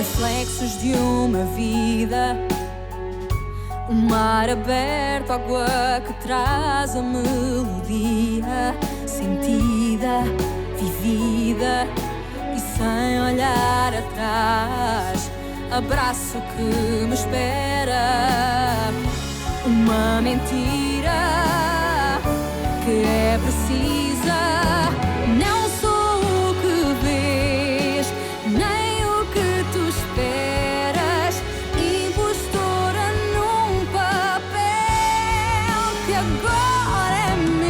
reflexos de uma vida. O mar aberto, água que traz a melodia sentida, vivida e sem olhar atrás. Abraço que me espera. Uma mentira que é precisa. Não sou o que vês, nem o que tu esperas. Impostora num papel que agora é meu.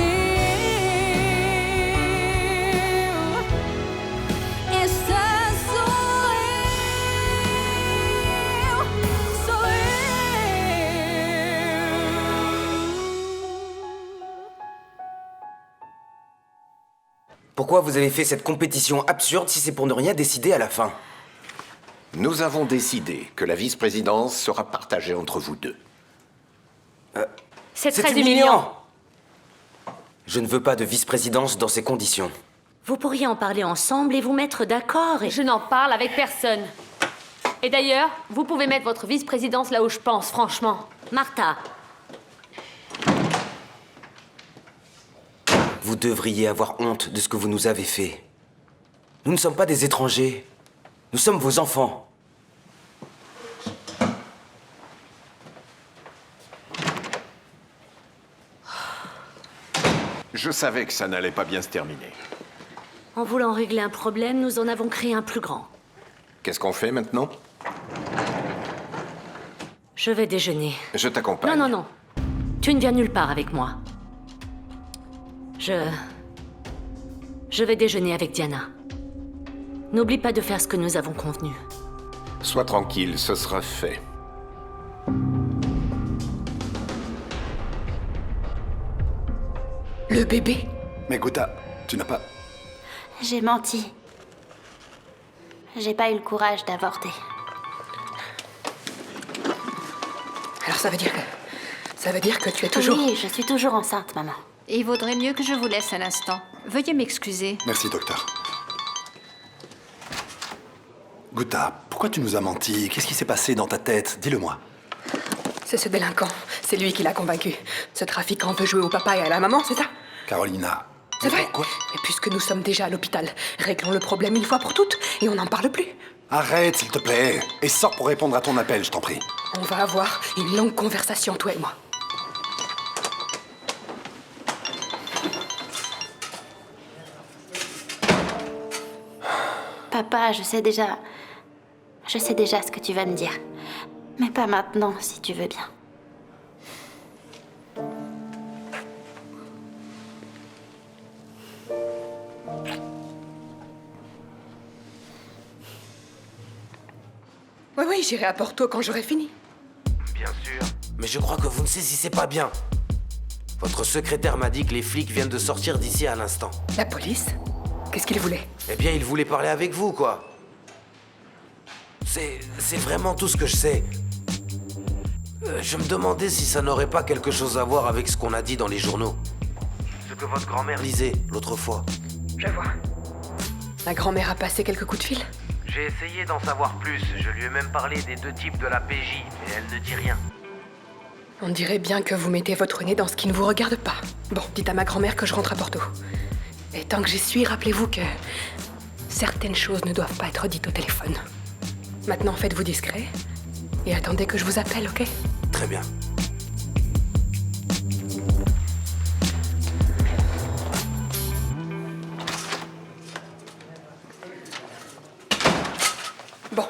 Esta sou eu, sou eu. Pourquoi vous avez fait cette compétition absurde si c'est pour ne rien décider à la fin? Nous avons décidé que la vice-présidence sera partagée entre vous deux. C'est très humiliant. Je ne veux pas de vice-présidence dans ces conditions. Vous pourriez en parler ensemble et vous mettre d'accord et... Je n'en parle avec personne. Et d'ailleurs, vous pouvez mettre votre vice-présidence là où je pense, franchement. Martha, Vous devriez avoir honte de ce que vous nous avez fait. Nous ne sommes pas des étrangers. Nous sommes vos enfants. Je savais que ça n'allait pas bien se terminer. en voulant régler un problème, nous en avons créé un plus grand. Qu'est-ce qu'on fait maintenant? Je vais déjeuner. Je t'accompagne. Non, non, non. Tu ne viens nulle part avec moi. Je vais déjeuner avec Diana. N'oublie pas de faire ce que nous avons convenu. Sois tranquille, ce sera fait. Le bébé? Mais Gouta, tu n'as pas... J'ai menti. J'ai pas eu le courage d'avorter. Alors ça veut dire que tu es toujours... Oui, je suis toujours enceinte, maman. Il vaudrait mieux que je vous laisse un instant. Veuillez m'excuser. Merci, docteur. Gouta, pourquoi tu nous as menti? Qu'est-ce qui s'est passé dans ta tête? Dis-le-moi. C'est ce délinquant. C'est lui qui l'a convaincu. Ce trafiquant veut jouer au papa et à la maman, c'est ça? Carolina... C'est vrai. Pourquoi? Mais puisque nous sommes déjà à l'hôpital, réglons le problème une fois pour toutes et on n'en parle plus. Arrête, s'il te plaît. Et sors pour répondre à ton appel, je t'en prie. On va avoir une longue conversation, toi et moi. Papa, je sais déjà ce que tu vas me dire. Mais pas maintenant, si tu veux bien. Oui, j'irai à Porto quand j'aurai fini. Bien sûr. Mais je crois que vous ne saisissez pas bien. Votre secrétaire m'a dit que les flics viennent de sortir d'ici à l'instant. La police? Qu'est-ce qu'il voulait? Eh bien, il voulait parler avec vous, quoi. C'est vraiment tout ce que je sais. Je me demandais si ça n'aurait pas quelque chose à voir avec ce qu'on a dit dans les journaux. Ce que votre grand-mère lisait l'autre fois. Je vois. Ma grand-mère a passé quelques coups de fil? J'ai essayé d'en savoir plus. Je lui ai même parlé des deux types de la PJ, mais elle ne dit rien. On dirait bien que vous mettez votre nez dans ce qui ne vous regarde pas. Bon, dites à ma grand-mère que je rentre à Porto. Et tant que j'y suis, rappelez-vous que certaines choses ne doivent pas être dites au téléphone. Maintenant, faites-vous discret et attendez que je vous appelle, ok? Très bien. Bon,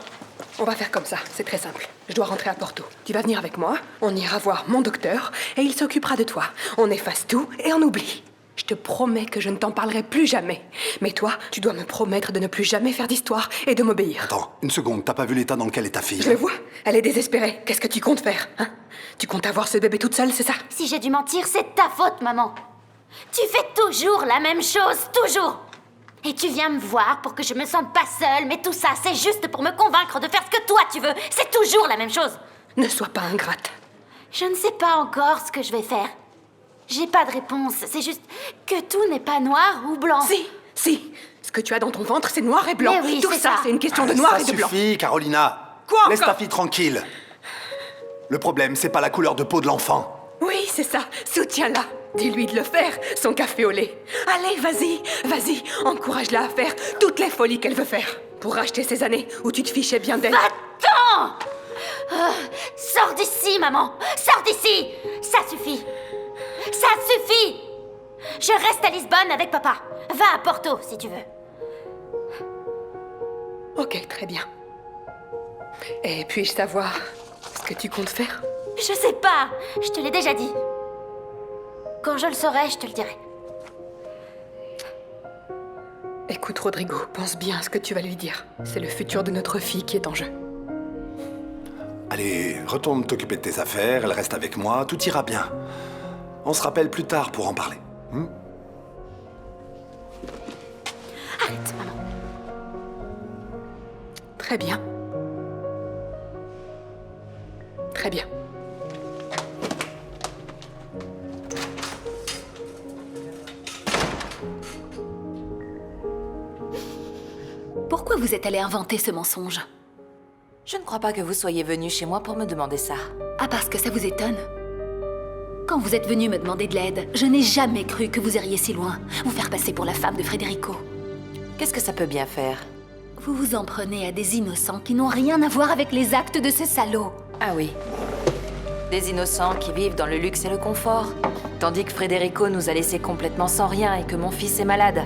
on va faire comme ça, c'est très simple. Je dois rentrer à Porto. Tu vas venir avec moi, on ira voir mon docteur et il s'occupera de toi. On efface tout et on oublie. Je te promets que je ne t'en parlerai plus jamais. Mais toi, tu dois me promettre de ne plus jamais faire d'histoire et de m'obéir. Attends, une seconde, t'as pas vu l'état dans lequel est ta fille? Je le vois, elle est désespérée. Qu'est-ce que tu comptes faire, hein? Tu comptes avoir ce bébé toute seule, c'est ça? Si j'ai dû mentir, c'est de ta faute, maman. Tu fais toujours la même chose, toujours. Et tu viens me voir pour que je me sente pas seule, mais tout ça, c'est juste pour me convaincre de faire ce que toi tu veux. C'est toujours la même chose. Ne sois pas ingrate. Je ne sais pas encore ce que je vais faire. J'ai pas de réponse, c'est juste que tout n'est pas noir ou blanc. Si. Ce que tu as dans ton ventre, c'est noir et blanc. Mais oui, Tout c'est ça, ça. c'est une question de noir et de blanc. Ça suffit, Carolina. Quoi Laisse encore ta fille tranquille. Le problème, c'est pas la couleur de peau de l'enfant. Oui, c'est ça. Soutiens-la. Dis-lui de le faire, son café au lait. Allez, vas-y, encourage-la à faire toutes les folies qu'elle veut faire. Pour racheter ces années où tu te fichais bien d'elle. Va-t'en! Sors d'ici, maman! Sors d'ici! Ça suffit! Ça suffit! Je reste à Lisbonne avec papa. Va à Porto, si tu veux. Ok, très bien. Et puis-je savoir ce que tu comptes faire? Je sais pas! Je te l'ai déjà dit. Quand je le saurai, je te le dirai. Écoute, Rodrigo, pense bien à ce que tu vas lui dire. C'est le futur de notre fille qui est en jeu. Allez, retourne t'occuper de tes affaires, elle reste avec moi, tout ira bien. On se rappelle plus tard pour en parler. Arrête, maman. Très bien. Très bien. Pourquoi vous êtes allé inventer ce mensonge? Je ne crois pas que vous soyez venu chez moi pour me demander ça. Ah, parce que ça vous étonne? Quand vous êtes venu me demander de l'aide, je n'ai jamais cru que vous iriez si loin. Vous faire passer pour la femme de Federico. Qu'est-ce que ça peut bien faire? Vous vous en prenez à des innocents qui n'ont rien à voir avec les actes de ce salaud. Ah oui. Des innocents qui vivent dans le luxe et le confort. Tandis que Federico nous a laissés complètement sans rien et que mon fils est malade.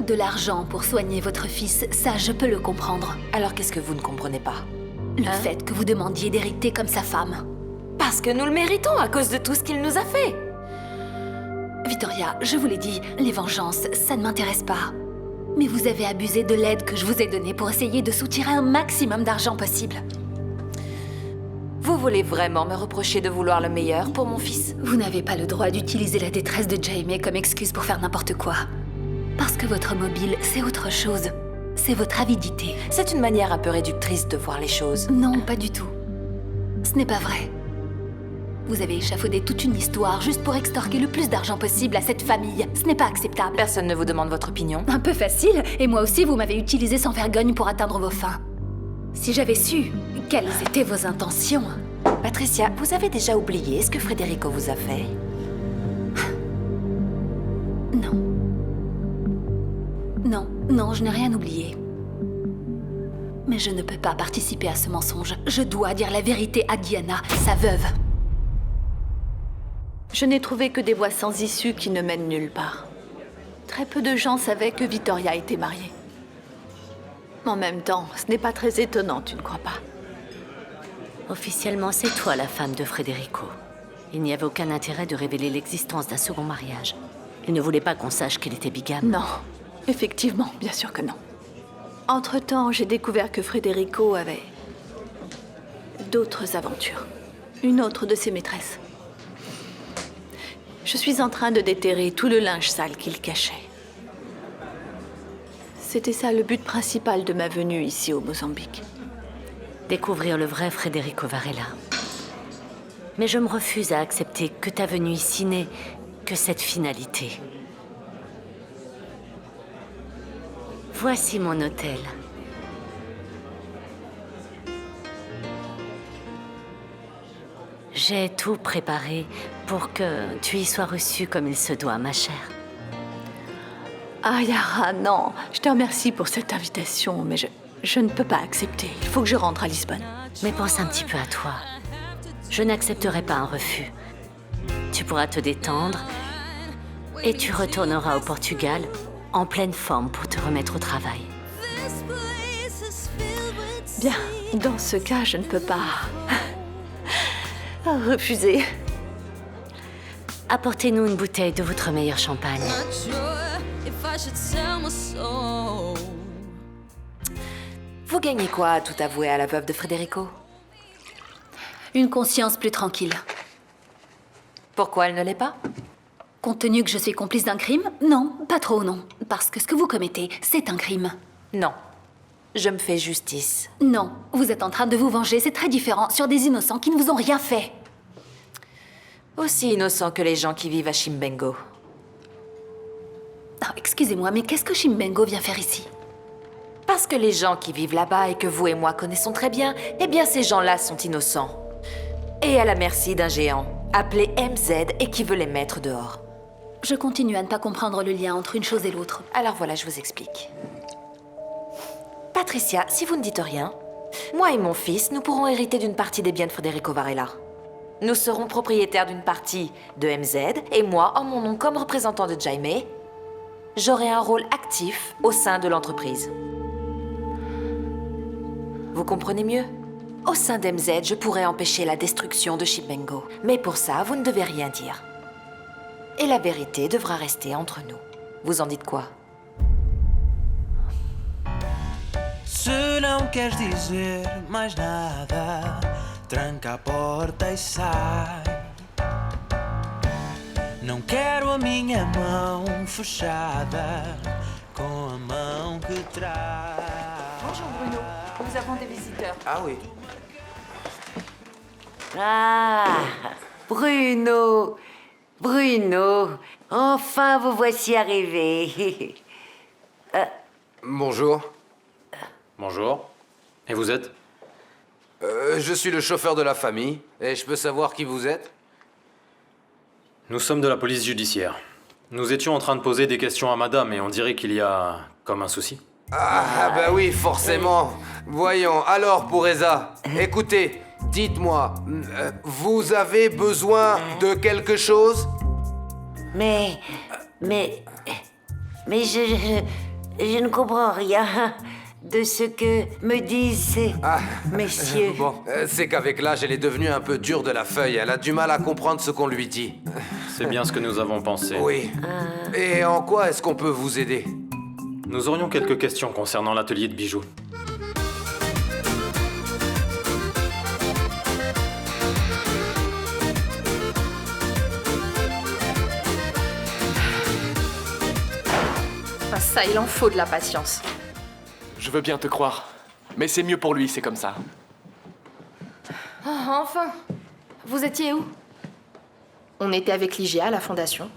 De l'argent pour soigner votre fils, ça je peux le comprendre. Alors qu'est-ce que vous ne comprenez pas? Le fait que vous demandiez d'hériter comme sa femme. Parce que nous le méritons à cause de tout ce qu'il nous a fait. Victoria, je vous l'ai dit, les vengeances, ça ne m'intéresse pas. Mais vous avez abusé de l'aide que je vous ai donnée pour essayer de soutirer un maximum d'argent possible. Vous voulez vraiment me reprocher de vouloir le meilleur pour mon fils? Vous n'avez pas le droit d'utiliser la détresse de Jaime comme excuse pour faire n'importe quoi. Parce que votre mobile, c'est autre chose. C'est votre avidité. C'est une manière un peu réductrice de voir les choses. Non, pas du tout. Ce n'est pas vrai. Vous avez échafaudé toute une histoire juste pour extorquer le plus d'argent possible à cette famille. Ce n'est pas acceptable. Personne ne vous demande votre opinion. Un peu facile, et moi aussi vous m'avez utilisé sans vergogne pour atteindre vos fins. Si j'avais su quelles étaient vos intentions... Patricia, vous avez déjà oublié ce que Federico vous a fait? Non. Non, je n'ai rien oublié. Mais je ne peux pas participer à ce mensonge. Je dois dire la vérité à Diana, sa veuve. Je n'ai trouvé que des voies sans issue qui ne mènent nulle part. Très peu de gens savaient que Vittoria était mariée. En même temps, ce n'est pas très étonnant, tu ne crois pas? Officiellement, c'est toi la femme de Federico. Il n'y avait aucun intérêt de révéler l'existence d'un second mariage. Il ne voulait pas qu'on sache qu'il était bigame. Non, effectivement, bien sûr que non. Entre-temps, j'ai découvert que Federico avait d'autres aventures. Une autre de ses maîtresses. Je suis en train de déterrer tout le linge sale qu'il cachait. C'était ça le but principal de ma venue ici au Mozambique. Découvrir le vrai Federico Varela. Mais je me refuse à accepter que ta venue ici n'ait que cette finalité. Voici mon hôtel. J'ai tout préparé pour que tu y sois reçue comme il se doit, ma chère. Ah, Yara, non. Je te remercie pour cette invitation, mais je ne peux pas accepter. Il faut que je rentre à Lisbonne. Mais pense un petit peu à toi. Je n'accepterai pas un refus. Tu pourras te détendre et tu retourneras au Portugal en pleine forme pour te remettre au travail. Bien, dans ce cas, je ne peux pas refuser. Apportez-nous une bouteille de votre meilleur champagne. Vous gagnez quoi à tout avouer à la veuve de Federico? Une conscience plus tranquille. Pourquoi elle ne l'est pas? Compte tenu que je suis complice d'un crime? Non, pas trop, non. Parce que ce que vous commettez, c'est un crime. Non. Je me fais justice. Non, vous êtes en train de vous venger, c'est très différent, sur des innocents qui ne vous ont rien fait. Aussi innocent que les gens qui vivent à Chimbengo. Ah, excusez-moi, mais qu'est-ce que Chimbengo vient faire ici? Parce que les gens qui vivent là-bas et que vous et moi connaissons très bien, eh bien ces gens-là sont innocents. Et à la merci d'un géant, appelé MZ et qui veut les mettre dehors. Je continue à ne pas comprendre le lien entre une chose et l'autre. Alors voilà, je vous explique. Patricia, si vous ne dites rien, moi et mon fils, nous pourrons hériter d'une partie des biens de Federico Varela. Nous serons propriétaires d'une partie de MZ, et moi, en mon nom comme représentant de Jaime, j'aurai un rôle actif au sein de l'entreprise. Vous comprenez mieux? Au sein d'MZ, je pourrais empêcher la destruction de Chimbengo. Mais pour ça, vous ne devez rien dire. Et la vérité devra rester entre nous. Vous en dites quoi? Se não queres dizer mais nada, tranca a porta e sai. Não quero a minha mão fechada com a mão que traz. Bonjour Bruno, nous avons des visiteurs. Ah oui. Ah, Bruno, Bruno, enfin vous voici arrivé. Bonjour. Bonjour. Et vous êtes? Je suis le chauffeur de la famille. Et je peux savoir qui vous êtes? Nous sommes de la police judiciaire. Nous étions en train de poser des questions à madame et on dirait qu'il y a comme un souci. Ah, bah oui, forcément. Voyons, alors pour Eza, écoutez, dites-moi, vous avez besoin de quelque chose? Mais je ne comprends rien de ce que me disent ces messieurs. Bon, c'est qu'avec l'âge, elle est devenue un peu dure de la feuille. Elle a du mal à comprendre ce qu'on lui dit. C'est bien ce que nous avons pensé. Oui. Et en quoi est-ce qu'on peut vous aider? Nous aurions quelques questions concernant l'atelier de bijoux. Ah, ça, il en faut de la patience. Je veux bien te croire, mais c'est mieux pour lui, c'est comme ça. Ah, enfin. Vous étiez où? On était avec Ligia à la fondation.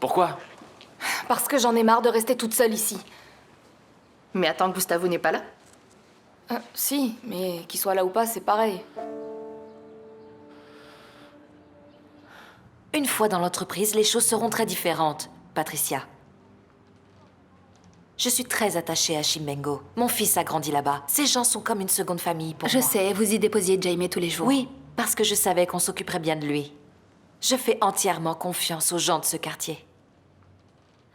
Pourquoi? Parce que j'en ai marre de rester toute seule ici. Mais attends, Gustavo n'est pas là? Si, mais qu'il soit là ou pas, c'est pareil. Une fois dans l'entreprise, les choses seront très différentes, Patricia. Je suis très attachée à Chimbengo. Mon fils a grandi là-bas. Ces gens sont comme une seconde famille pour moi. Je sais, vous y déposiez Jaime tous les jours. Oui, parce que je savais qu'on s'occuperait bien de lui. Je fais entièrement confiance aux gens de ce quartier.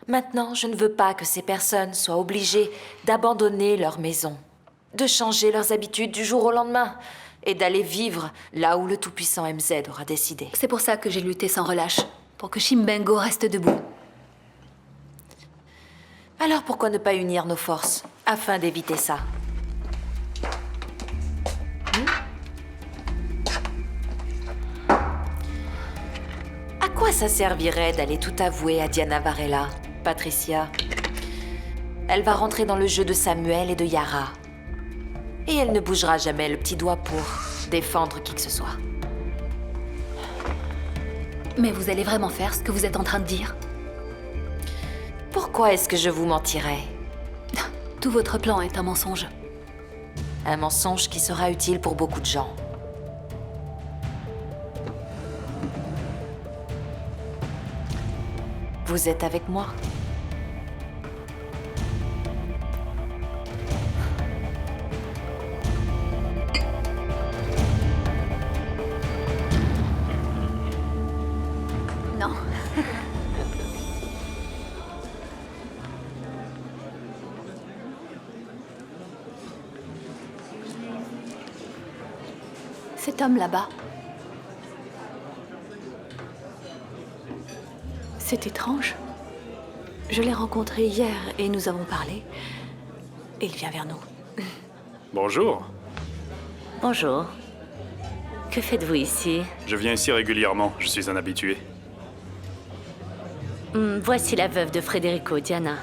Maintenant, je ne veux pas que ces personnes soient obligées d'abandonner leur maison, de changer leurs habitudes du jour au lendemain et d'aller vivre là où le tout-puissant MZ aura décidé. C'est pour ça que j'ai lutté sans relâche, pour que Chimbengo reste debout. Alors pourquoi ne pas unir nos forces, afin d'éviter ça? À quoi ça servirait d'aller tout avouer à Diana Varela, Patricia? Elle va rentrer dans le jeu de Samuel et de Yara. Et elle ne bougera jamais le petit doigt pour défendre qui que ce soit. Mais vous allez vraiment faire ce que vous êtes en train de dire? Pourquoi est-ce que je vous mentirais? Tout votre plan est un mensonge. Un mensonge qui sera utile pour beaucoup de gens. Vous êtes avec moi? Non. Cet homme là-bas. C'est étrange. Je l'ai rencontré hier et nous avons parlé. Et il vient vers nous. Bonjour. Bonjour. Que faites-vous ici? Je viens ici régulièrement, je suis un habitué. Voici la veuve de Federico, Diana.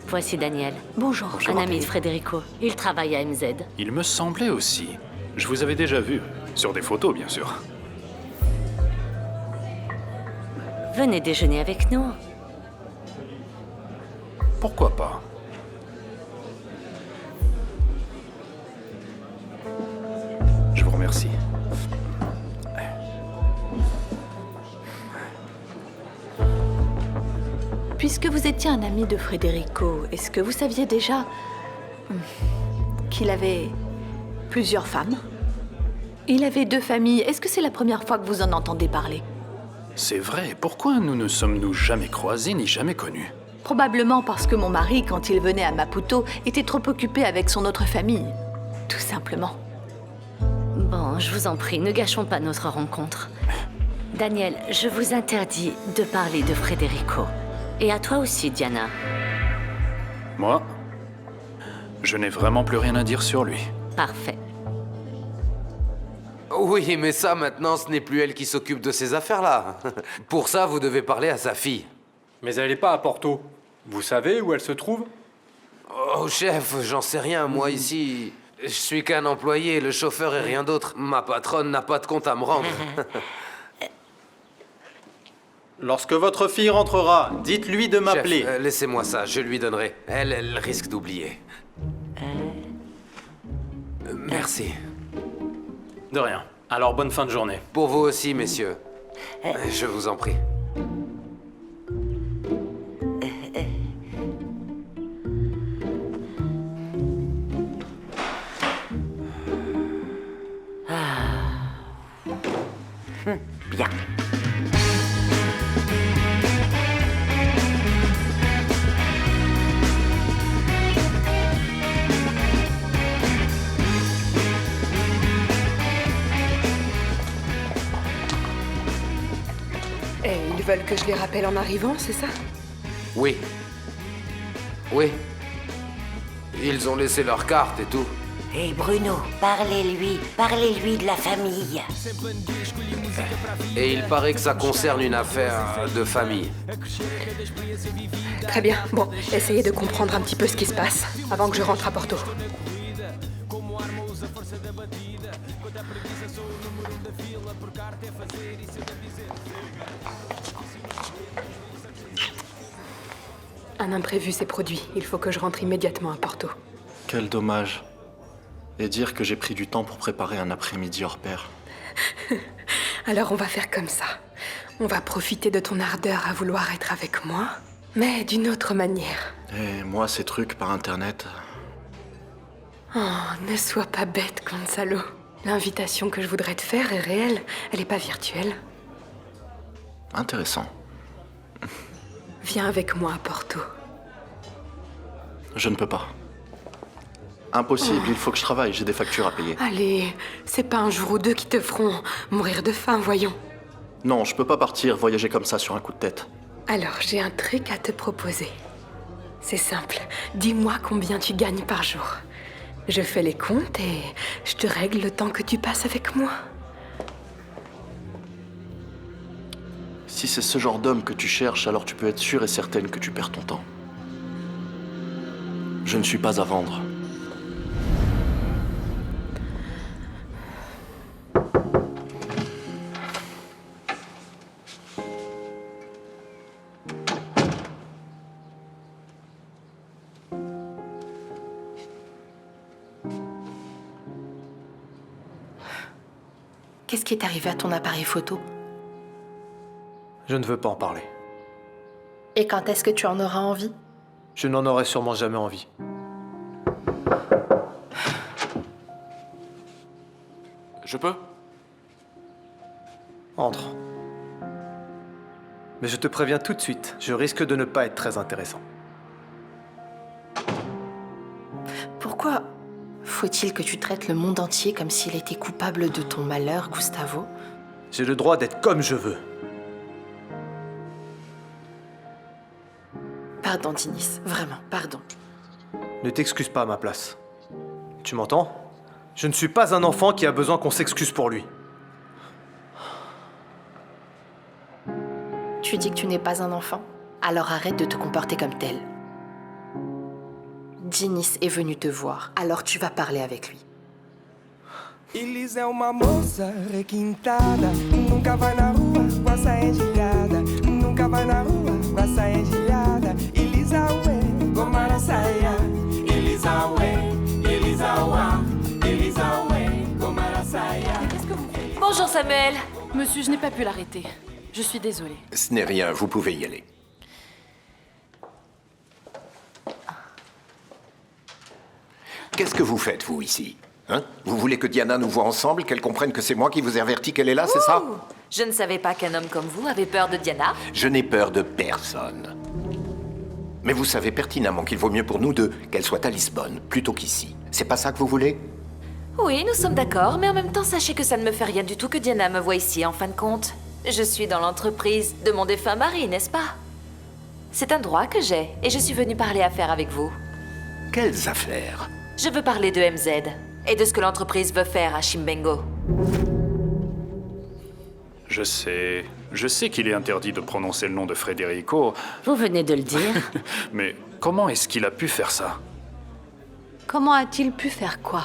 Voici Daniel. Bonjour. Un ami de Federico. Il travaille à MZ. Il me semblait aussi. Je vous avais déjà vu. Sur des photos, bien sûr. Venez déjeuner avec nous. pourquoi pas? Je vous remercie. Puisque vous étiez un ami de Federico, est-ce que vous saviez déjà qu'il avait plusieurs femmes? Il avait 2 familles. Est-ce que c'est la première fois que vous en entendez parler? C'est vrai, pourquoi nous ne sommes-nous jamais croisés ni jamais connus? Probablement parce que mon mari, quand il venait à Maputo, était trop occupé avec son autre famille. Tout simplement. Bon, je vous en prie, ne gâchons pas notre rencontre. Daniel, je vous interdis de parler de Federico. Et à toi aussi, Diana. Moi, je n'ai vraiment plus rien à dire sur lui. Parfait. Oui, mais ça, maintenant, ce n'est plus elle qui s'occupe de ces affaires-là. Pour ça, vous devez parler à sa fille. Mais elle n'est pas à Porto. Vous savez où elle se trouve? Oh, chef, j'en sais rien. Moi, ici, je suis qu'un employé, le chauffeur et rien d'autre. Ma patronne n'a pas de compte à me rendre. Lorsque votre fille rentrera, dites-lui de m'appeler. Chef, laissez-moi ça, je lui donnerai. Elle risque d'oublier. Merci. De rien. Alors, bonne fin de journée. Pour vous aussi, messieurs. Je vous en prie. Bien. Et ils veulent que je les rappelle en arrivant, c'est ça? Oui. Oui. Ils ont laissé leur carte et tout. Hé Bruno, parlez-lui de la famille. Et il paraît que ça concerne une affaire de famille. Très bien. Bon, essayez de comprendre un petit peu ce qui se passe avant que je rentre à Porto. Un imprévu s'est produit. Il faut que je rentre immédiatement à Porto. Quel dommage. Et dire que j'ai pris du temps pour préparer un après-midi hors pair. Alors on va faire comme ça. On va profiter de ton ardeur à vouloir être avec moi, mais d'une autre manière. Et moi, ces trucs par internet... Oh, ne sois pas bête, Gonzalo. L'invitation que je voudrais te faire est réelle. Elle n'est pas virtuelle. Intéressant. Viens avec moi à Porto. Je ne peux pas. Impossible, il faut que je travaille, j'ai des factures à payer. Allez, c'est pas un jour ou 2 qui te feront mourir de faim, voyons. Non, je peux pas partir, voyager comme ça sur un coup de tête. Alors, j'ai un truc à te proposer. C'est simple, dis-moi combien tu gagnes par jour. Je fais les comptes et je te règle le temps que tu passes avec moi. Si c'est ce genre d'homme que tu cherches, alors tu peux être sûre et certaine que tu perds ton temps. Je ne suis pas à vendre. Qu'est-ce qui est arrivé à ton appareil photo? Je ne veux pas en parler. Et quand est-ce que tu en auras envie? Je n'en aurai sûrement jamais envie. Je peux? Entre. Mais je te préviens tout de suite, je risque de ne pas être très intéressant. Pourquoi faut-il que tu traites le monde entier comme s'il était coupable de ton malheur, Gustavo? J'ai le droit d'être comme je veux. Pardon, Dinis, vraiment, pardon. Ne t'excuse pas à ma place. Tu m'entends? Je ne suis pas un enfant qui a besoin qu'on s'excuse pour lui. Tu dis que tu n'es pas un enfant? Alors arrête de te comporter comme tel. Dinis est venu te voir, alors tu vas parler avec lui. Elis é uma moça requintada, nunca vai na rua com a saia engelhada, nunca vai na rua com a saia engelhada. Elisa ué, marasaya Elisawe Elisawa Elisawe Gomarasaya. Bonjour Samuel. Monsieur, je n'ai pas pu l'arrêter. Je suis désolée. Ce n'est rien, vous pouvez y aller. Qu'est-ce que vous faites, vous, ici? Hein? Vous voulez que Diana nous voie ensemble, qu'elle comprenne que c'est moi qui vous ai averti qu'elle est là, c'est ça? Je ne savais pas qu'un homme comme vous avait peur de Diana. Je n'ai peur de personne. Mais vous savez pertinemment qu'il vaut mieux pour nous deux qu'elle soit à Lisbonne, plutôt qu'ici. C'est pas ça que vous voulez? Oui, nous sommes d'accord, mais en même temps, sachez que ça ne me fait rien du tout que Diana me voie ici, en fin de compte. Je suis dans l'entreprise de mon défunt mari, n'est-ce pas? C'est un droit que j'ai, et je suis venue parler affaires avec vous. Quelles affaires? Je veux parler de MZ, et de ce que l'entreprise veut faire à Chimbengo. Je sais qu'il est interdit de prononcer le nom de Federico. Vous venez de le dire. Mais comment est-ce qu'il a pu faire ça? Comment a-t-il pu faire quoi?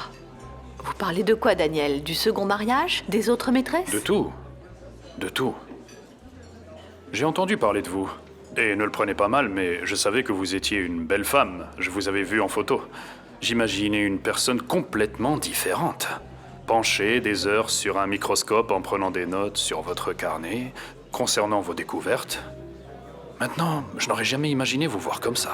Vous parlez de quoi, Daniel? Du second mariage? Des autres maîtresses? De tout. De tout. J'ai entendu parler de vous. Et ne le prenez pas mal, mais je savais que vous étiez une belle femme. Je vous avais vu en photo. J'imaginais une personne complètement différente. Penchée des heures sur un microscope en prenant des notes sur votre carnet concernant vos découvertes. Maintenant, je n'aurais jamais imaginé vous voir comme ça.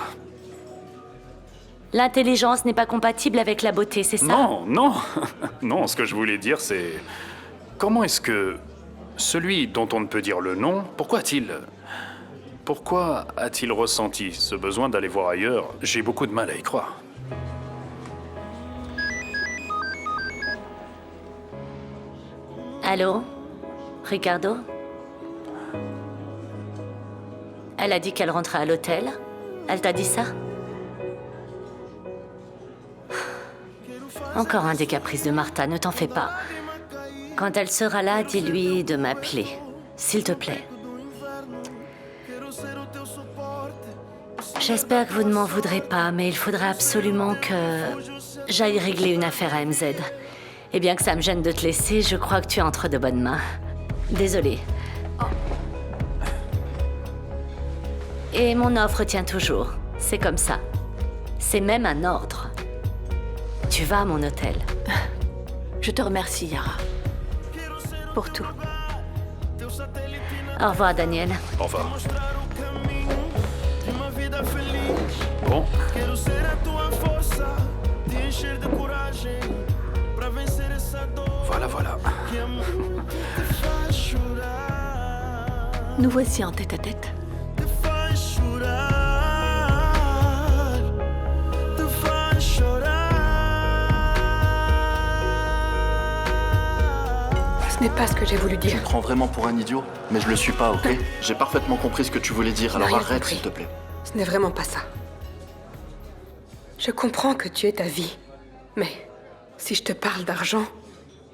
L'intelligence n'est pas compatible avec la beauté, c'est ça? Non, non. Non, ce que je voulais dire, c'est... Comment est-ce que... Celui dont on ne peut dire le nom, pourquoi a-t-il ressenti ce besoin d'aller voir ailleurs? J'ai beaucoup de mal à y croire. Allô? Ricardo? Elle a dit qu'elle rentrait à l'hôtel. Elle t'a dit ça? Encore un des caprices de Martha, ne t'en fais pas. Quand elle sera là, dis-lui de m'appeler, s'il te plaît. J'espère que vous ne m'en voudrez pas, mais il faudra absolument que j'aille régler une affaire à MZ. Et bien que ça me gêne de te laisser, je crois que tu es entre de bonnes mains. Désolée. Et mon offre tient toujours. C'est comme ça. C'est même un ordre. Tu vas à mon hôtel. Je te remercie, Yara. Pour tout. Au revoir, Daniel. Au revoir. Bon. Voilà. Nous voici en tête-à-tête. Ce n'est pas ce que j'ai voulu dire. Tu me prends vraiment pour un idiot, mais je le suis pas, ok? J'ai parfaitement compris ce que tu voulais dire, alors rien arrête, compris. s'il te plaît. Ce n'est vraiment pas ça. Je comprends que tu aies ta vie, mais si je te parle d'argent,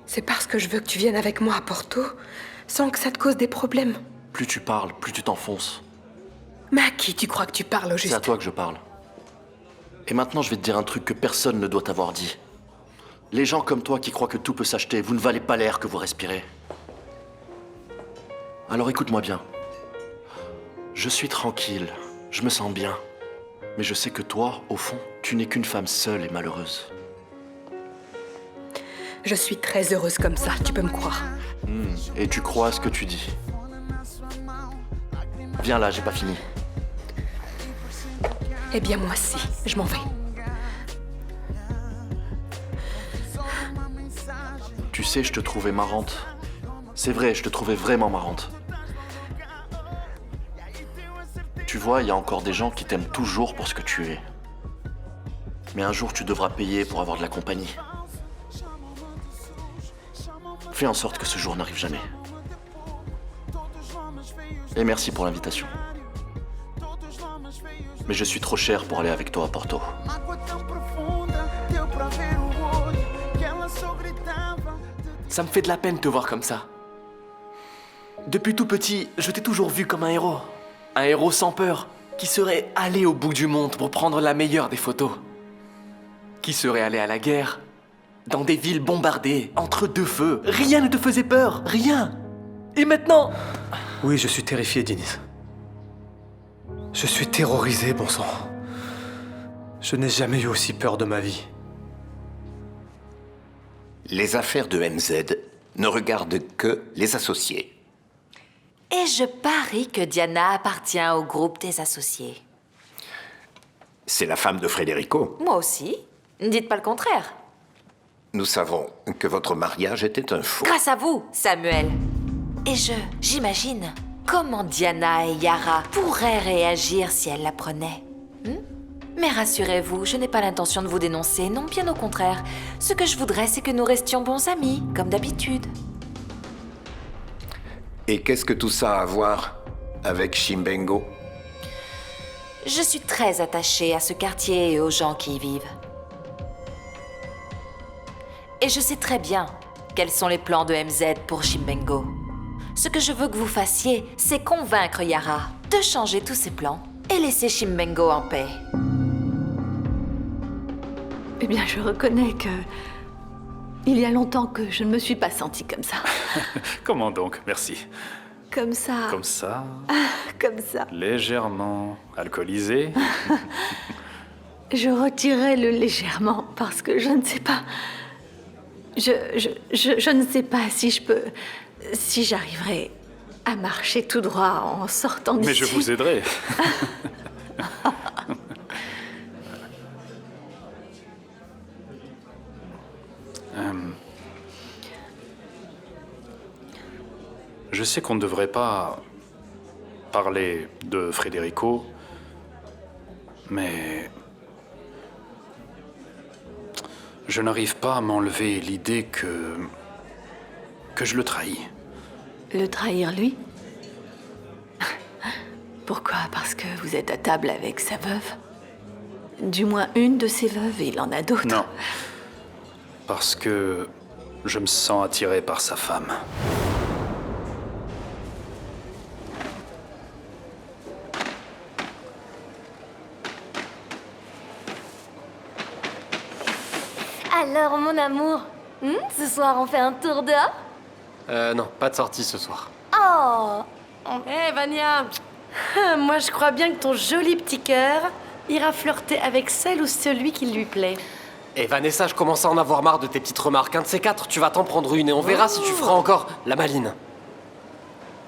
c'est parce que je veux que tu viennes avec moi à Porto, sans que ça te cause des problèmes. Plus tu parles, plus tu t'enfonces. Mais à qui tu crois que tu parles au juste? C'est à toi que je parle. Et maintenant, je vais te dire un truc que personne ne doit t'avoir dit. Les gens comme toi qui croient que tout peut s'acheter, vous ne valez pas l'air que vous respirez. Alors écoute-moi bien. Je suis tranquille, je me sens bien. Mais je sais que toi, au fond, tu n'es qu'une femme seule et malheureuse. Je suis très heureuse comme ça, tu peux me croire. Et tu crois à ce que tu dis. Viens là, j'ai pas fini. Eh bien moi aussi, je m'en vais. Tu sais, je te trouvais marrante. C'est vrai, je te trouvais vraiment marrante. Tu vois, il y a encore des gens qui t'aiment toujours pour ce que tu es. Mais un jour, tu devras payer pour avoir de la compagnie. Fais en sorte que ce jour n'arrive jamais. Et merci pour l'invitation. Mais je suis trop cher pour aller avec toi à Porto. Ça me fait de la peine de te voir comme ça. Depuis tout petit, je t'ai toujours vu comme un héros. Un héros sans peur, qui serait allé au bout du monde pour prendre la meilleure des photos. Qui serait allé à la guerre, dans des villes bombardées, entre deux feux. Rien ne te faisait peur, rien. Et maintenant... Oui, je suis terrifié, Diniz. Je suis terrorisé, bon sang. Je n'ai jamais eu aussi peur de ma vie. Les affaires de MZ ne regardent que les associés. Et je parie que Diana appartient au groupe des associés. C'est la femme de Federico. Moi aussi. Ne dites pas le contraire. Nous savons que votre mariage était un faux. Grâce à vous, Samuel. Et j'imagine, comment Diana et Yara pourraient réagir si elles l'apprenaient. Mais rassurez-vous, je n'ai pas l'intention de vous dénoncer, non, bien au contraire. Ce que je voudrais, c'est que nous restions bons amis, comme d'habitude. Et qu'est-ce que tout ça a à voir avec Chimbengo? Je suis très attachée à ce quartier et aux gens qui y vivent. Et je sais très bien quels sont les plans de MZ pour Chimbengo. Ce que je veux que vous fassiez, c'est convaincre Yara de changer tous ses plans et laisser Chimbengo en paix. Eh bien, je reconnais que... Il y a longtemps que je ne me suis pas sentie comme ça. Comment donc? Merci. Comme ça. Comme ça? Comme ça. Légèrement alcoolisé? Je retirerai le légèrement parce que je ne sais pas... Je ne sais pas si je peux... Si j'arriverai à marcher tout droit en sortant d'ici. Mais je vous aiderai. Je sais qu'on ne devrait pas parler de Federico, mais je n'arrive pas à m'enlever l'idée que je le trahis. Le trahir, lui? Pourquoi? Parce que vous êtes à table avec sa veuve? Du moins une de ses veuves, et il en a d'autres. Non. Parce que je me sens attiré par sa femme. Alors, mon amour, ce soir on fait un tour dehors? Non, pas de sortie ce soir. Oh! Hé, Vania, moi je crois bien que ton joli petit cœur ira flirter avec celle ou celui qui lui plaît. Et Vanessa, je commence à en avoir marre de tes petites remarques. Un de ces quatre, tu vas t'en prendre une et on verra si tu feras encore la maline.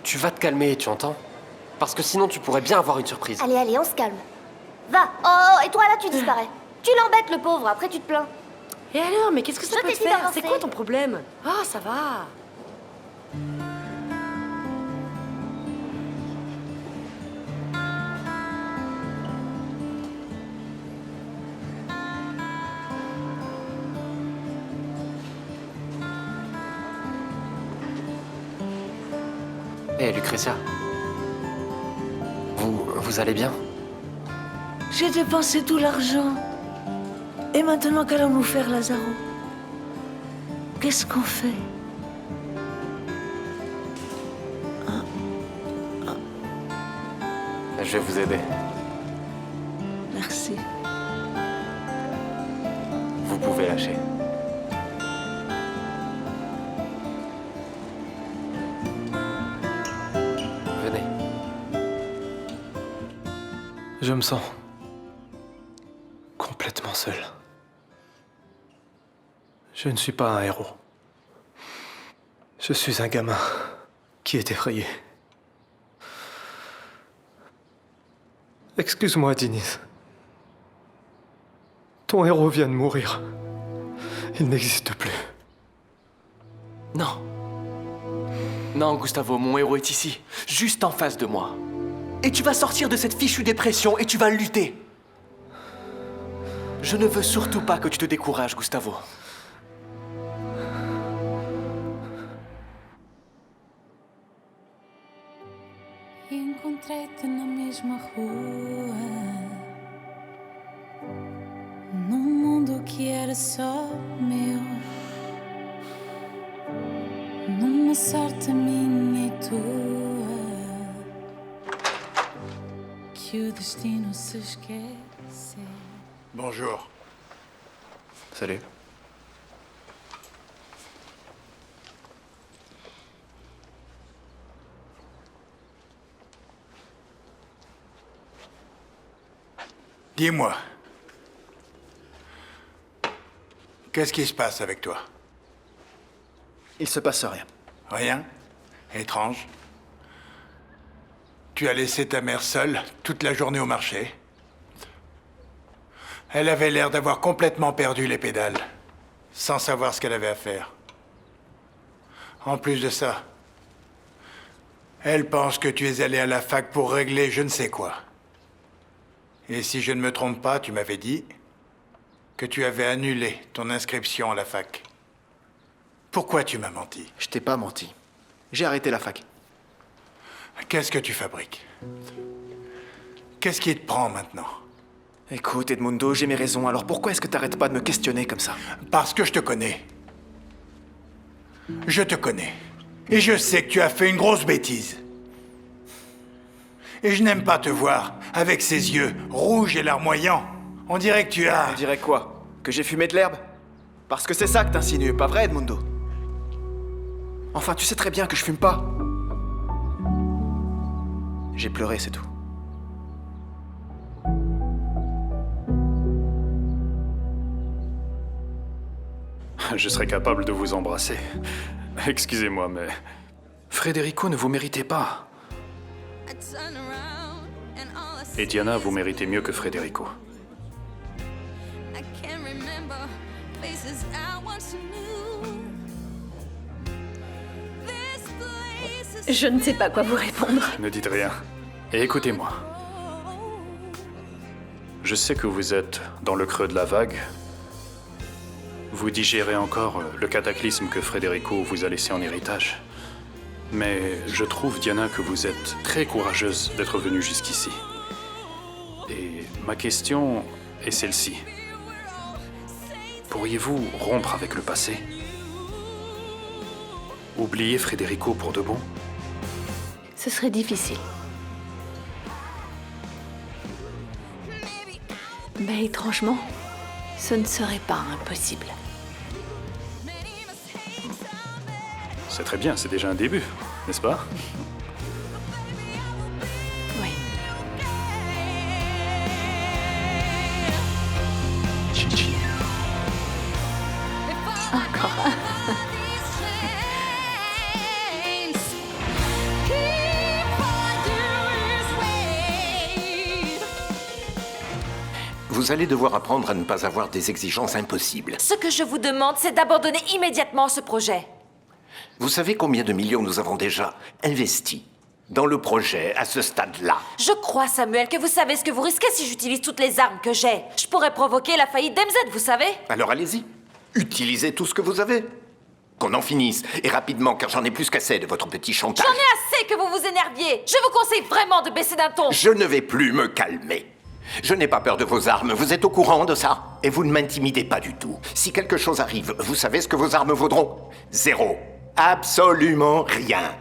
Tu vas te calmer, tu entends? Parce que sinon, tu pourrais bien avoir une surprise. Allez, allez, on se calme. Va! Oh, et toi là, tu disparais. Tu l'embêtes, le pauvre, après tu te plains. Et alors, mais qu'est-ce que ça Je peut te t'ai dit faire? d'avancer. C'est quoi ton problème? Ah, ça va. Hé, Lucretia. Vous allez bien? J'ai dépensé tout l'argent. Et maintenant, qu'allons-nous faire, Lazaro? Qu'est-ce qu'on fait? Je vais vous aider. Merci. Vous pouvez lâcher. Venez. Je me sens complètement seul. Je ne suis pas un héros. Je suis un gamin qui est effrayé. Excuse-moi, Denise. Ton héros vient de mourir. Il n'existe plus. Non. Non, Gustavo, mon héros est ici, juste en face de moi. Et tu vas sortir de cette fichue dépression et tu vas lutter. Je ne veux surtout pas que tu te décourages, Gustavo. Encontrei-te na mesma rua, num mundo que era só meu, numa sorte minha e tua, que o destino se esquece. Bonjour. Salut. Dis-moi, Qu'est-ce qui se passe avec toi? Il se passe rien. Rien? Étrange. Tu as laissé ta mère seule toute la journée au marché. Elle avait l'air d'avoir complètement perdu les pédales, sans savoir ce qu'elle avait à faire. En plus de ça, elle pense que tu es allé à la fac pour régler je ne sais quoi. Et si je ne me trompe pas, tu m'avais dit que tu avais annulé ton inscription à la fac. Pourquoi tu m'as menti? Je t'ai pas menti. J'ai arrêté la fac. Qu'est-ce que tu fabriques? Qu'est-ce qui te prend maintenant? Écoute, Edmundo, j'ai mes raisons, alors pourquoi est-ce que t'arrêtes pas de me questionner comme ça? Parce que je te connais. Je te connais. Et je sais que tu as fait une grosse bêtise. Et je n'aime pas te voir avec ces yeux rouges et larmoyants. On dirait que tu as... On dirait quoi? Que j'ai fumé de l'herbe? Parce que c'est ça que t'insinues, pas vrai, Edmundo? Enfin, tu sais très bien que je fume pas. J'ai pleuré, c'est tout. Je serais capable de vous embrasser. Excusez-moi, mais... Federico ne vous méritez pas. Et Diana, vous méritez mieux que Federico. Je ne sais pas quoi vous répondre. Ne dites rien. Et écoutez-moi. Je sais que vous êtes dans le creux de la vague. Vous digérez encore le cataclysme que Federico vous a laissé en héritage. Mais je trouve, Diana, que vous êtes très courageuse d'être venue jusqu'ici. Et ma question est celle-ci. Pourriez-vous rompre avec le passé? Oublier Federico pour de bon? Ce serait difficile. Mais étrangement, ce ne serait pas impossible. C'est très bien, c'est déjà un début, n'est-ce pas? Oui. Encore. Vous allez devoir apprendre à ne pas avoir des exigences impossibles. Ce que je vous demande, c'est d'abandonner immédiatement ce projet. Vous savez combien de millions nous avons déjà investis dans le projet à ce stade-là? Je crois, Samuel, que vous savez ce que vous risquez si j'utilise toutes les armes que j'ai. Je pourrais provoquer la faillite d'MZ, vous savez? Alors allez-y, utilisez tout ce que vous avez. Qu'on en finisse, et rapidement, car j'en ai plus qu'assez de votre petit chantage. J'en ai assez que vous vous énerviez. Je vous conseille vraiment de baisser d'un ton. Je ne vais plus me calmer. Je n'ai pas peur de vos armes, vous êtes au courant de ça? Et vous ne m'intimidez pas du tout. Si quelque chose arrive, vous savez ce que vos armes vaudront? 0. Absolument rien.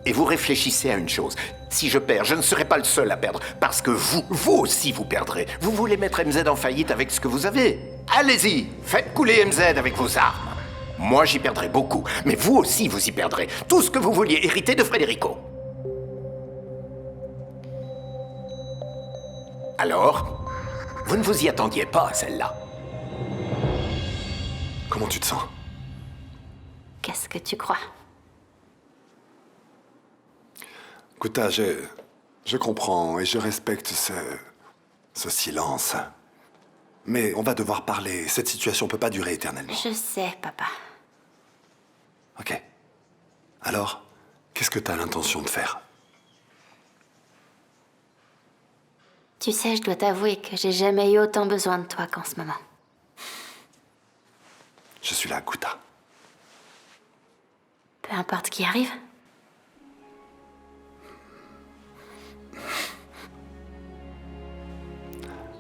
Et vous réfléchissez à une chose. Si je perds, je ne serai pas le seul à perdre. Parce que vous aussi vous perdrez. Vous voulez mettre MZ en faillite avec ce que vous avez? Allez-y, faites couler MZ avec vos armes. Moi, j'y perdrai beaucoup. Mais vous aussi, vous y perdrez. Tout ce que vous vouliez hériter de Federico. Alors, vous ne vous y attendiez pas à celle-là. Comment tu te sens? Qu'est-ce que tu crois? Guta, je comprends et je respecte ce silence. Mais on va devoir parler. Cette situation peut pas durer éternellement. Je sais, papa. Ok. Alors, qu'est-ce que t'as l'intention de faire? Tu sais, je dois t'avouer que j'ai jamais eu autant besoin de toi qu'en ce moment. Je suis là, Guta. Peu importe ce qui arrive.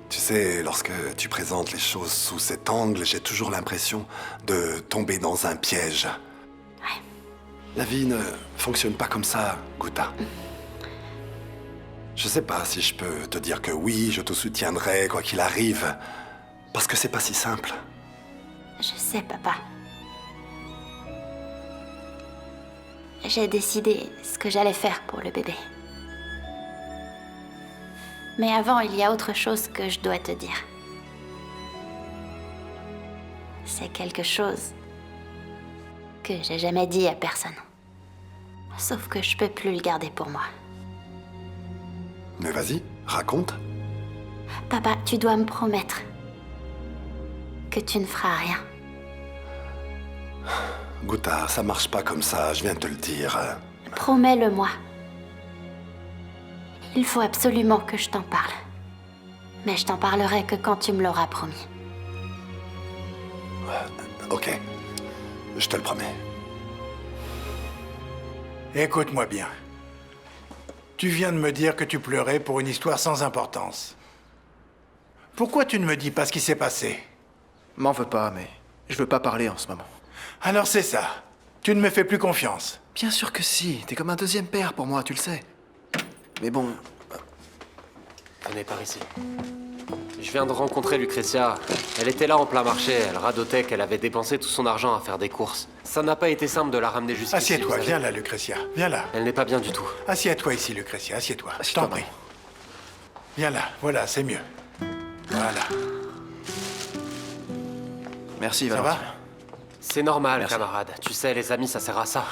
Tu sais, lorsque tu présentes les choses sous cet angle, j'ai toujours l'impression de tomber dans un piège. Ouais. La vie ne fonctionne pas comme ça, Guta. Je sais pas si je peux te dire que oui, je te soutiendrai, quoi qu'il arrive. Parce que c'est pas si simple. Je sais, papa. J'ai décidé ce que j'allais faire pour le bébé. Mais avant, il y a autre chose que je dois te dire. c'est quelque chose que j'ai jamais dit à personne. Sauf que je peux plus le garder pour moi. Mais vas-y, raconte. Papa, tu dois me promettre que tu ne feras rien. Guta, ça marche pas comme ça, je viens de te le dire. Promets-le-moi. Il faut absolument que je t'en parle. Mais je t'en parlerai que quand tu me l'auras promis. Ok, je te le promets. Écoute-moi bien. Tu viens de me dire que tu pleurais pour une histoire sans importance. Pourquoi tu ne me dis pas ce qui s'est passé? M'en veux pas, mais je veux pas parler en ce moment. Alors c'est ça. Tu ne me fais plus confiance. Bien sûr que si, t'es comme un deuxième père pour moi, tu le sais. Mais bon... Venez par ici. Je viens de rencontrer Lucretia. Elle était là en plein marché, elle radotait qu'elle avait dépensé tout son argent à faire des courses. Ça n'a pas été simple de la ramener jusqu'ici. Assieds-toi, viens là, Lucretia. Viens là. Elle n'est pas bien du tout. Assieds-toi ici, Lucretia, assieds-toi. Je t'en prie. Viens là, voilà, c'est mieux. Voilà. Merci, Ça Valentin. va? C'est normal, camarade. Tu sais, les amis, ça sert à ça.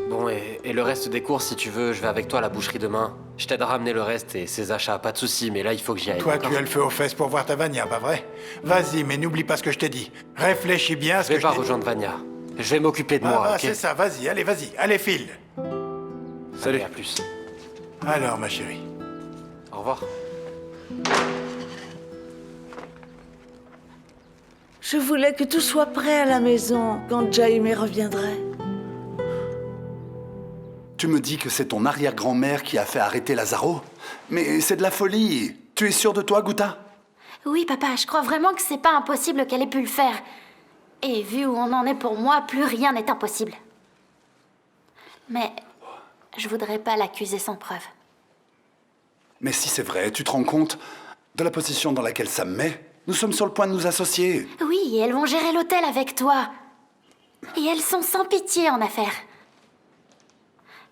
Bon, et le reste des courses, si tu veux, je vais avec toi à la boucherie demain. Je t'aide à ramener le reste et ses achats, pas de soucis, mais là, il faut que j'y aille. Toi, tu as le feu aux fesses pour voir ta Vania, pas vrai? Vas-y, mais n'oublie pas ce que je t'ai dit. Réfléchis bien à ce que Je vais je pas t'ai dit. rejoindre Vania. Je vais m'occuper de moi, ok? C'est ça, vas-y, allez, file. Salut, à plus. Alors, ma chérie. Au revoir. Je voulais que tout soit prêt à la maison quand Jaime reviendrait. Tu me dis que c'est ton arrière-grand-mère qui a fait arrêter Lazaro? Mais c'est de la folie. Tu es sûr de toi, Guta? Oui, papa, je crois vraiment que c'est pas impossible qu'elle ait pu le faire. Et vu où on en est pour moi, plus rien n'est impossible. Mais je voudrais pas l'accuser sans preuve. Mais si c'est vrai, tu te rends compte de la position dans laquelle ça me met? Nous sommes sur le point de nous associer. Oui, et elles vont gérer l'hôtel avec toi. Et elles sont sans pitié en affaires.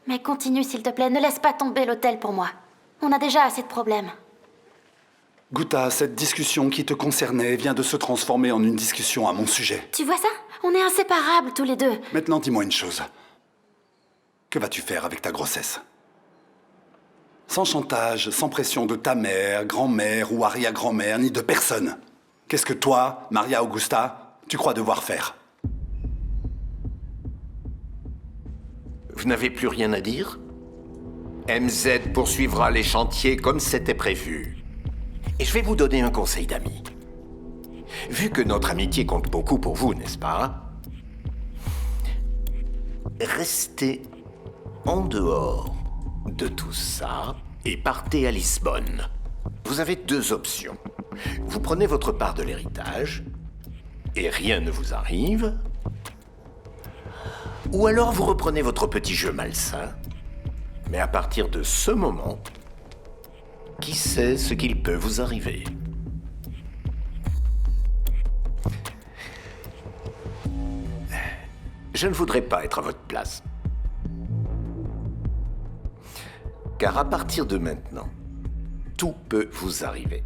Mais continue, s'il te plaît, ne laisse pas tomber l'hôtel pour moi. On a déjà assez de problèmes. Guta, cette discussion qui te concernait vient de se transformer en une discussion à mon sujet. Tu vois ça? On est inséparables tous les deux. Maintenant, dis-moi une chose. Que vas-tu faire avec ta grossesse? Sans chantage, sans pression de ta mère, grand-mère ou arrière-grand-mère, ni de personne. Qu'est-ce que toi, Maria Augusta, tu crois devoir faire? Vous n'avez plus rien à dire? MZ poursuivra les chantiers comme c'était prévu. Et je vais vous donner un conseil d'ami. Vu que notre amitié compte beaucoup pour vous, n'est-ce pas? Restez en dehors de tout ça et partez à Lisbonne. Vous avez deux options. Vous prenez votre part de l'héritage et rien ne vous arrive. Ou alors vous reprenez votre petit jeu malsain. Mais à partir de ce moment, qui sait ce qu'il peut vous arriver? Je ne voudrais pas être à votre place. Car à partir de maintenant, tout peut vous arriver.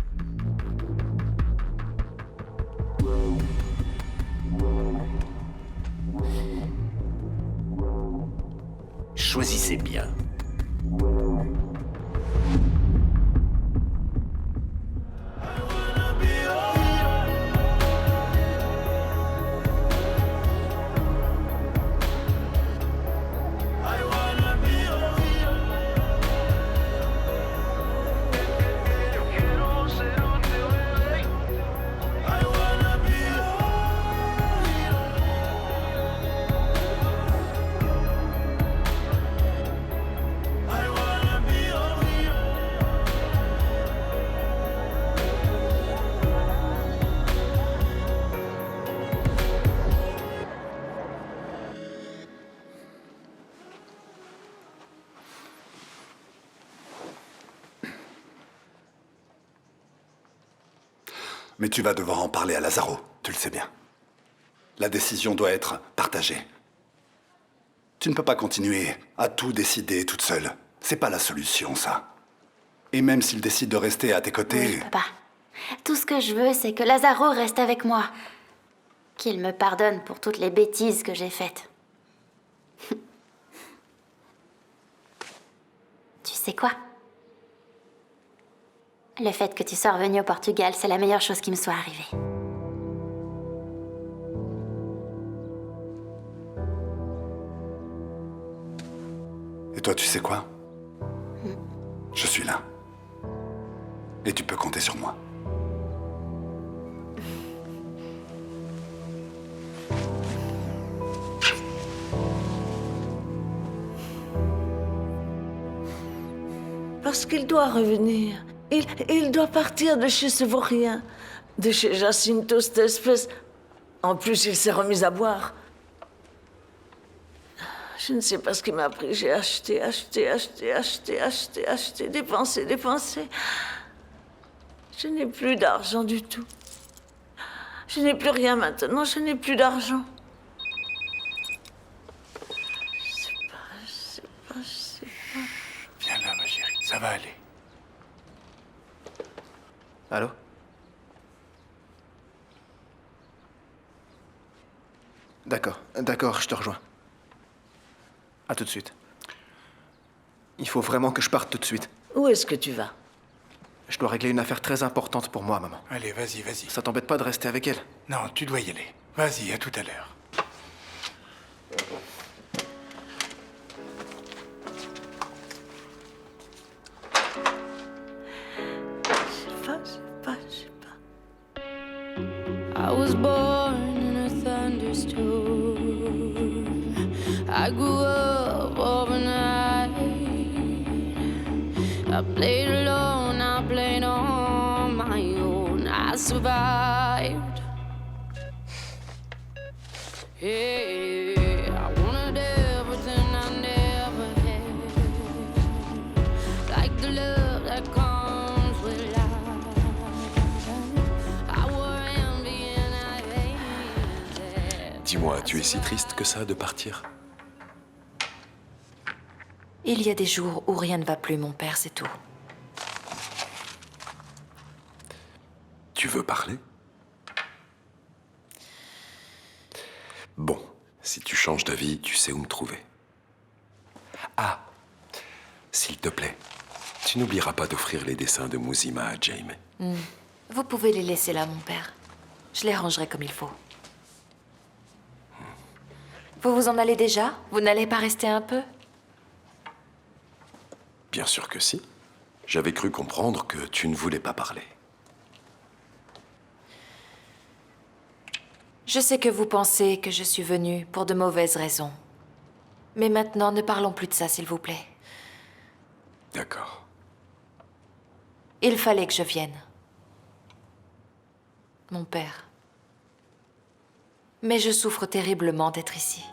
Choisissez bien. Mais tu vas devoir en parler à Lazaro, tu le sais bien. La décision doit être partagée. Tu ne peux pas continuer à tout décider toute seule. C'est pas la solution, ça. Et même s'il décide de rester à tes côtés... Oui, papa. Tout ce que je veux, c'est que Lazaro reste avec moi. Qu'il me pardonne pour toutes les bêtises que j'ai faites. Tu sais quoi? Le fait que tu sois revenu au Portugal, c'est la meilleure chose qui me soit arrivée. Et toi, tu sais quoi? Je suis là. Et tu peux compter sur moi. Parce qu'il doit revenir. Il doit partir de chez ce vaurien. De chez Jacinto, cette espèce. En plus, il s'est remis à boire. Je ne sais pas ce qu'il m'a pris. J'ai acheté, dépensé. Je n'ai plus d'argent du tout. Je n'ai plus rien maintenant, je n'ai plus d'argent. Je sais pas. Viens là, ma chérie, ça va aller. Allô? D'accord, je te rejoins. À tout de suite. Il faut vraiment que je parte tout de suite. Où est-ce que tu vas? Je dois régler une affaire très importante pour moi, maman. Allez, vas-y. Ça t'embête pas de rester avec elle? Non, tu dois y aller. Vas-y, à tout à l'heure. Je sais pas. I was born in a thunderstorm. I grew up overnight. I played alone, I played on my own. I survived. Hey, I wanted everything I never had. Like the love that comes with life. I wore envy and I hated it. Dis-moi, tu es si triste que ça de partir? Il y a des jours où rien ne va plus, mon père, c'est tout. Tu veux parler? Bon, si tu changes d'avis, tu sais où me trouver. Ah, s'il te plaît, tu n'oublieras pas d'offrir les dessins de Mouzima à Jaime. Vous pouvez les laisser là, mon père. Je les rangerai comme il faut. Vous vous en allez déjà? Vous n'allez pas rester un peu? Bien sûr que si. J'avais cru comprendre que tu ne voulais pas parler. Je sais que vous pensez que je suis venue pour de mauvaises raisons. Mais maintenant, ne parlons plus de ça, s'il vous plaît. D'accord. Il fallait que je vienne. Mon père. Mais je souffre terriblement d'être ici.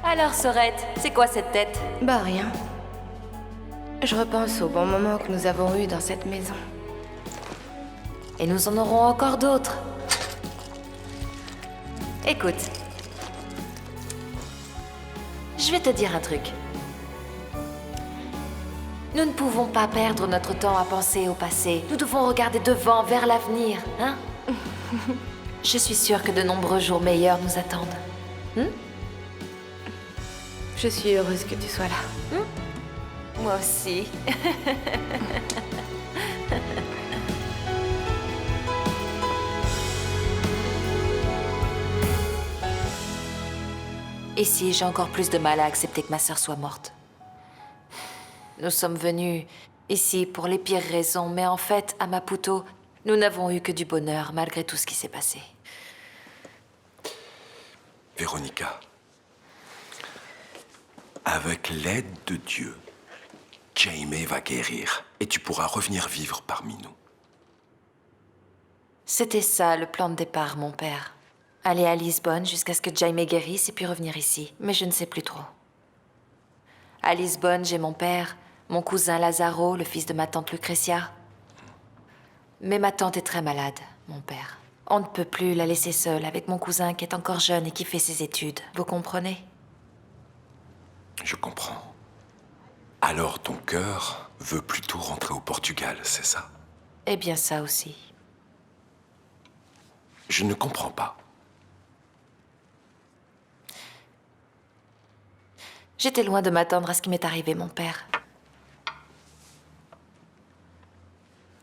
Alors, Sorette, c'est quoi cette tête? Bah rien. Je repense aux bons moments que nous avons eus dans cette maison. Et nous en aurons encore d'autres. Écoute. Je vais te dire un truc. Nous ne pouvons pas perdre notre temps à penser au passé. Nous devons regarder devant, vers l'avenir, hein? Je suis sûre que de nombreux jours meilleurs nous attendent. Je suis heureuse que tu sois là. Moi aussi. Ici, j'ai encore plus de mal à accepter que ma sœur soit morte. Nous sommes venus ici pour les pires raisons, mais en fait, à Maputo, nous n'avons eu que du bonheur malgré tout ce qui s'est passé. Véronica, avec l'aide de Dieu, Jaime va guérir et tu pourras revenir vivre parmi nous. C'était ça, le plan de départ, mon père. Aller à Lisbonne jusqu'à ce que Jaime guérisse et puis revenir ici. Mais je ne sais plus trop. À Lisbonne, j'ai mon père, mon cousin Lazaro, le fils de ma tante Lucrecia. Mais ma tante est très malade, mon père. On ne peut plus la laisser seule avec mon cousin qui est encore jeune et qui fait ses études. Vous comprenez? Je comprends. Alors ton cœur veut plutôt rentrer au Portugal, c'est ça? Eh bien, ça aussi. Je ne comprends pas. J'étais loin de m'attendre à ce qui m'est arrivé, mon père.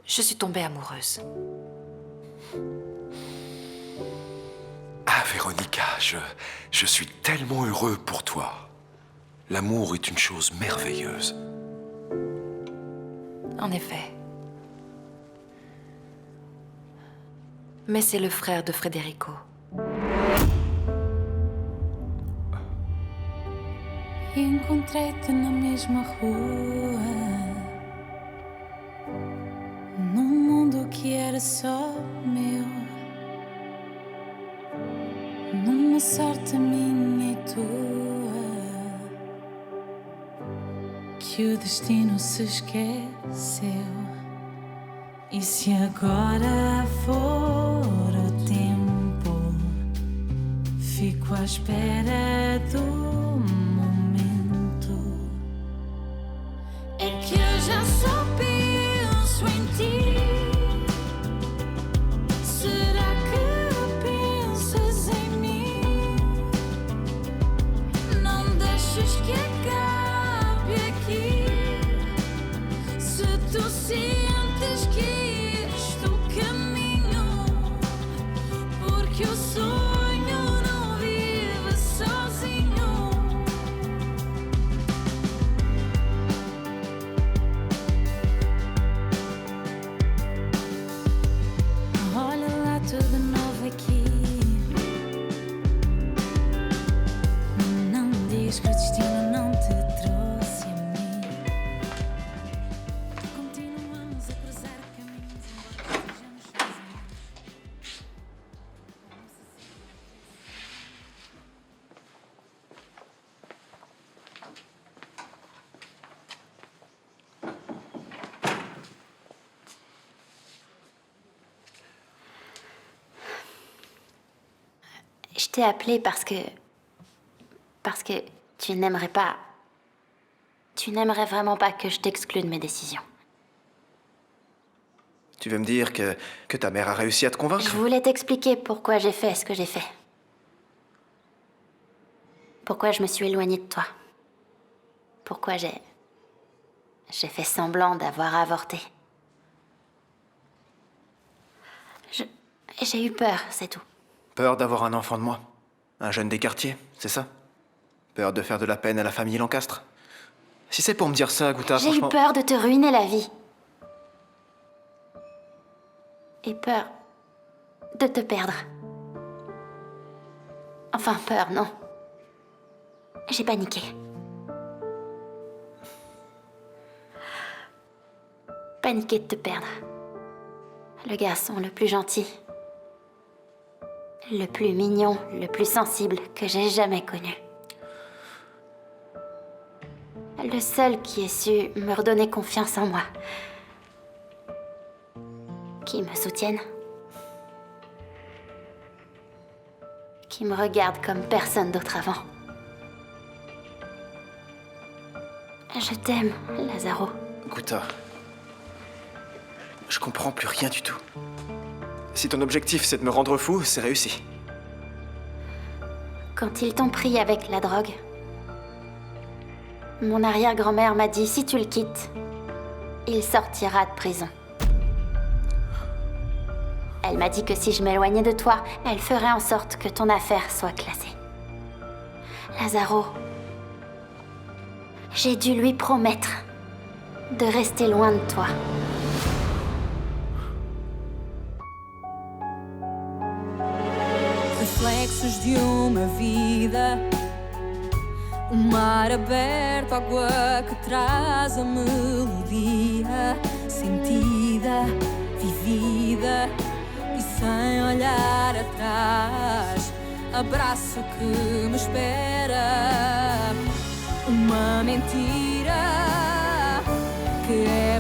Je suis tombée amoureuse. Ah, Véronica, je suis tellement heureux pour toi. L'amour est une chose merveilleuse. En effet. Mais c'est le frère de Federico. Encontrei-te na mesma rua, num mundo que era só meu, numa sorte minha e tua, que o destino se esqueceu. E se agora for o tempo, fico à espera do que eu já só penso em ti. Será que pensas em mim? Não deixes que acabe aqui. Se tu sentes que isto caminho, porque o sonho não vive sozinho. Tudo novo aqui. Não me diz que o destino não te trouxe a mim. Continuamos a cruzar caminhos embora estejamos sozinhos. Je t'ai appelé parce que tu n'aimerais pas... Tu n'aimerais vraiment pas que je t'exclue de mes décisions. Tu veux me dire que ta mère a réussi à te convaincre? Je voulais t'expliquer pourquoi j'ai fait ce que j'ai fait. Pourquoi je me suis éloignée de toi. Pourquoi j'ai fait semblant d'avoir avorté. J'ai eu peur, c'est tout. Peur d'avoir un enfant de moi. Un jeune des quartiers, c'est ça? Peur de faire de la peine à la famille Lancastre. Si c'est pour me dire ça, Guta, J'ai eu franchement... peur de te ruiner la vie. Et peur de te perdre. Enfin, peur, non. J'ai paniqué. Paniqué de te perdre. Le garçon le plus gentil, le plus mignon, le plus sensible que j'ai jamais connu. Le seul qui ait su me redonner confiance en moi. Qui me soutienne. Qui me regarde comme personne d'autre avant. Je t'aime, Lazaro. Guta, je comprends plus rien du tout. Si ton objectif c'est de me rendre fou, c'est réussi. Quand ils t'ont pris avec la drogue, mon arrière-grand-mère m'a dit, si tu le quittes, il sortira de prison. Elle m'a dit que si je m'éloignais de toi, elle ferait en sorte que ton affaire soit classée. Lazaro, j'ai dû lui promettre de rester loin de toi. Reflexos de uma vida, mar aberto, água que traz a melodia, sentida, vivida e sem olhar atrás. Abraço que me espera, uma mentira que é